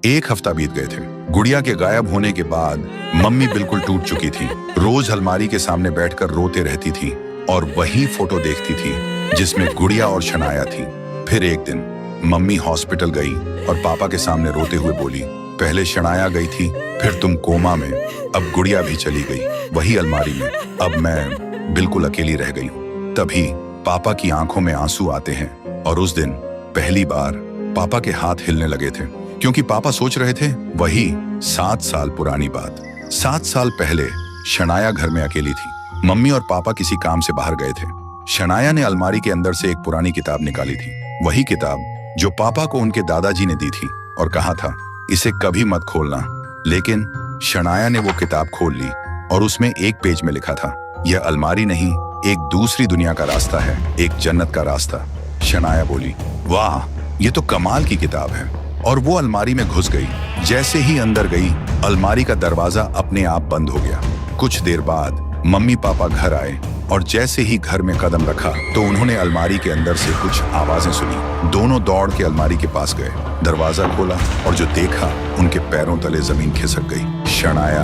एक हफ्ता बीत गए थे। गुड़िया के गायब होने के बाद मम्मी बिल्कुल टूट चुकी थी। रोज अलमारी के सामने बैठकर रोते रहती थी और वही फोटो देखती थी जिसमें गुड़िया और शनाया थी। फिर एक दिन मम्मी हॉस्पिटल गई और पापा के सामने रोते हुए बोली, पहले शनाया गई थी, फिर तुम कोमा में, अब गुड़िया भी चली गई वही अलमारी में। अब मैं बिल्कुल अकेली रह गई हूँ। तभी पापा की आंखों में आंसू आते हैं और उस दिन पहली बार पापा के हाथ हिलने लगे थे, क्योंकि पापा सोच रहे थे वही 7 साल पुरानी बात। 7 साल पहले शनाया घर में अकेली थी। मम्मी और पापा किसी काम से बाहर गए थे। शनाया ने अलमारी के अंदर से एक पुरानी किताब निकाली थी, वही किताब जो पापा को उनके दादाजी ने दी थी और कहा था इसे कभी मत खोलना। लेकिन शनाया ने वो किताब खोल ली और उसमें एक पेज में लिखा था, यह अलमारी नहीं, एक दूसरी दुनिया का रास्ता है, एक जन्नत का रास्ता। शनाया बोली, वाह, ये तो कमाल की किताब है, और वो अलमारी में घुस गई। जैसे ही अंदर गई, अलमारी का दरवाजा अपने आप बंद हो गया। कुछ देर बाद मम्मी पापा घर आए और जैसे ही घर में कदम रखा तो उन्होंने अलमारी के अंदर से कुछ आवाजें सुनी। दोनों दौड़ के अलमारी के पास गए, दरवाजा खोला और जो देखा उनके पैरों तले जमीन खिसक गई। शनाया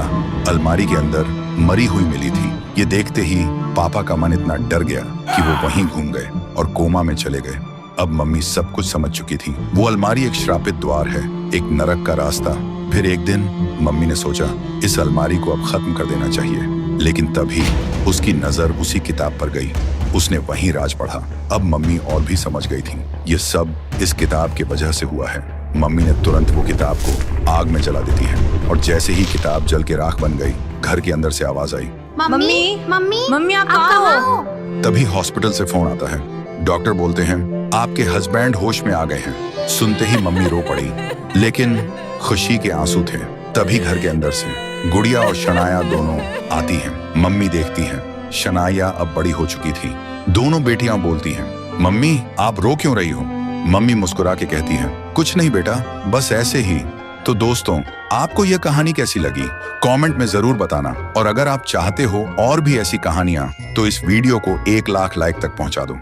अलमारी के अंदर मरी हुई मिली थी। ये देखते ही पापा का मन इतना डर गया कि वो वहीं घूम गए और कोमा में चले गए। अब मम्मी सब कुछ समझ चुकी थी। वो अलमारी एक श्रापित द्वार है, एक नरक का रास्ता। फिर एक दिन मम्मी ने सोचा इस अलमारी को अब खत्म कर देना चाहिए, लेकिन तभी उसकी नजर उसी किताब पर गई। उसने वहीं राज पढ़ा। अब मम्मी और भी समझ गई थी, ये सब इस किताब की वजह से हुआ है। मम्मी ने तुरंत वो किताब को आग में जला देती है और जैसे ही किताब जल के राख बन गई, घर के अंदर से आवाज आई, मम्मी मम्मी मम्मी आप कहाँ हो? तभी हॉस्पिटल से फोन आता है। डॉक्टर बोलते हैं आपके हस्बैंड होश में आ गए हैं। सुनते ही मम्मी रो पड़ी, लेकिन खुशी के आंसू थे। तभी घर के अंदर से गुड़िया और शनाया दोनों आती हैं। मम्मी देखती हैं शनाया अब बड़ी हो चुकी थी। दोनों बेटियां बोलती हैं, मम्मी आप रो क्यों रही हो? मम्मी मुस्कुरा के कहती हैं, कुछ नहीं बेटा, बस ऐसे ही। तो दोस्तों, आपको यह कहानी कैसी लगी कमेंट में जरूर बताना, और अगर आप चाहते हो और भी ऐसी कहानियां तो इस वीडियो को 1 लाख लाइक तक पहुंचा दो।